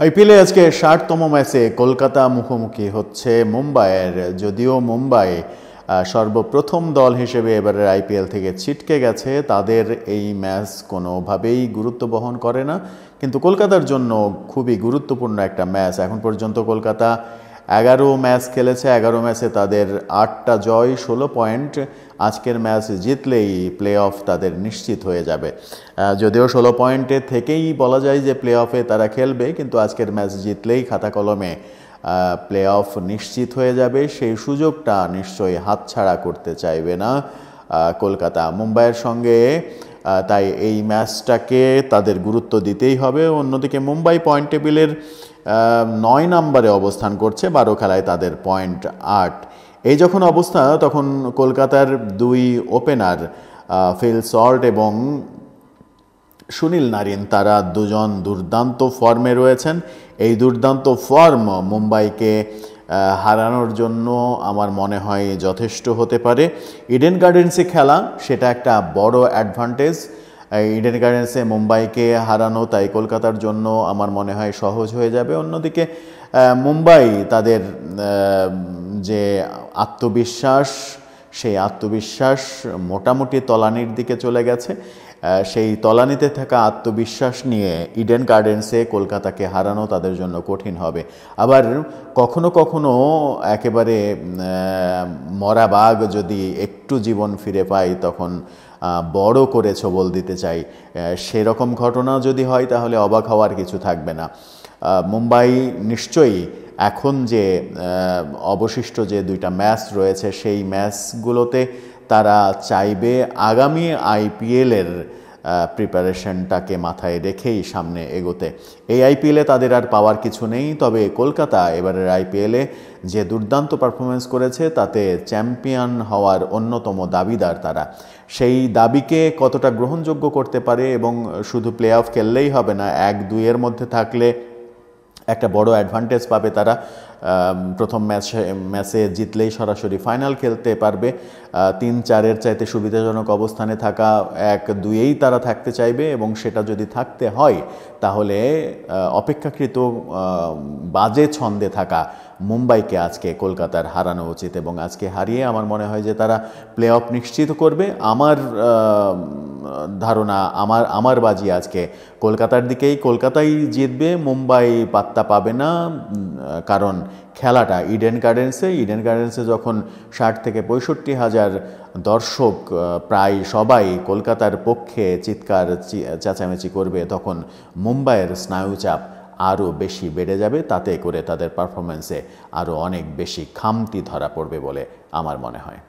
আইপিএলে আজকে ৬০তম ম্যাচে কলকাতা মুখোমুখি হচ্ছে মুম্বাইয়ের। যদিও মুম্বাই সর্বপ্রথম দল হিসেবে এবারের আইপিএল থেকে ছিটকে গেছে, তাদের এই ম্যাচ কোনোভাবেই গুরুত্ব বহন করে না, কিন্তু কলকাতার জন্য খুবই গুরুত্বপূর্ণ একটা ম্যাচ। এখন পর্যন্ত কলকাতা 11 ম্যাচ খেলেছে, 11 ম্যাচে তাদের 8টা জয়, 16 পয়েন্ট। আজকের ম্যাচ জিতলেই প্লে অফ তাদের নিশ্চিত হয়ে যাবে। যদিও 16 পয়েন্টে থেকেই বলা যায় যে প্লে অফে তারা খেলবে, কিন্তু আজকের ম্যাচ জিতলেই খাতা কলমে প্লে অফ নিশ্চিত হয়ে যাবে। সেই সুযোগটা নিশ্চয়ই হাতছাড়া করতে চাইবে না কলকাতা মুম্বাইয়ের সঙ্গে, তাই এই ম্যাচটাকে তাদের গুরুত্ব দিতেই হবে। অন্যদিকে মুম্বাই পয়েন্ট টেবিলের 9 নম্বরে অবস্থান করছে, 12 খেলায় তাদের পয়েন্ট 8। এই যখন অবস্থা, তখন কলকাতার দুই ওপেনার ফিল সল্ট এবং সুনীল নারিন, তারা দুজন দুর্দান্ত ফর্মে রয়েছেন। এই দুর্দান্ত ফর্ম মুম্বাইকে হারানোর জন্য আমার মনে হয় যথেষ্ট হতে পারে। ইডেন গার্ডেন্সে খেলা, সেটা একটা বড় অ্যাডভান্টেজ। ইডেন গার্ডেন্সে মুম্বাইকে হারানো তাই কলকাতার জন্য আমার মনে হয় সহজ হয়ে যাবে। অন্যদিকে মুম্বাই তাদের যে আত্মবিশ্বাস, সেই আত্মবিশ্বাস মোটামুটি তলানির দিকে চলে গেছে। সেই তলানিতে থাকা আত্মবিশ্বাস নিয়ে ইডেন গার্ডেন্সে কলকাতাকে হারানো তাদের জন্য কঠিন হবে। আবার কখনো কখনো একেবারে মরা বাঘ যদি একটু জীবন ফিরে পায়, তখন বড় করে ছোবল দিতে চাই, সেরকম ঘটনা যদি হয় তাহলে অবাক হওয়ার কিছু থাকবে না। মুম্বাই নিশ্চয়ই এখন যে অবশিষ্ট যে 2টা ম্যাচ রয়েছে, সেই ম্যাচগুলোতে তারা চাইবে আগামী আইপিএলের প্রিপারেশনটাকে মাথায় রেখেই সামনে এগোতে। এই আইপিএলে তাদের আর পাওয়ার কিছু নেই, তবে কলকাতা এবারের আইপিএলে যে দুর্দান্ত পারফরমেন্স করেছে, তাতে চ্যাম্পিয়ন হওয়ার অন্যতম দাবিদার তারা। সেই দাবিকে কতটা গ্রহণযোগ্য করতে পারে, এবং শুধু প্লে অফ খেললেই হবে না, 1-2-এর মধ্যে থাকলে একটা বড় অ্যাডভান্টেজ পাবে তারা। প্রথম ম্যাচে জিতলেই সরাসরি ফাইনাল খেলতে পারবে। 3-4-এর চাইতে সুবিধাজনক অবস্থানে থাকা 1-2-এই তারা থাকতে চাইবে, এবং সেটা যদি থাকতে হয় তাহলে অপেক্ষাকৃত বাজে ছন্দে থাকা মুম্বাইকে আজকে কলকাতার হারানো উচিত, এবং আজকে হারিয়ে আমার মনে হয় যে তারা প্লে অফ নিশ্চিত করবে। আমার ধারণা, আমার বাজি আজকে কলকাতার দিকেই, কলকাতাই জিতবে, মুম্বাই পাত্তা পাবে না। কারণ খেলাটা ইডেন গার্ডেন্সে যখন 60 থেকে 65 হাজার দর্শক প্রায় সবাই কলকাতার পক্ষে চিৎকার চেঁচামেচি করবে, তখন মুম্বাইয়ের স্নায়ুচাপ আরও বেশি বেড়ে যাবে। তাতে করে তাদের পারফরমেন্সে আরও অনেক বেশি খামতি ধরা পড়বে বলে আমার মনে হয়।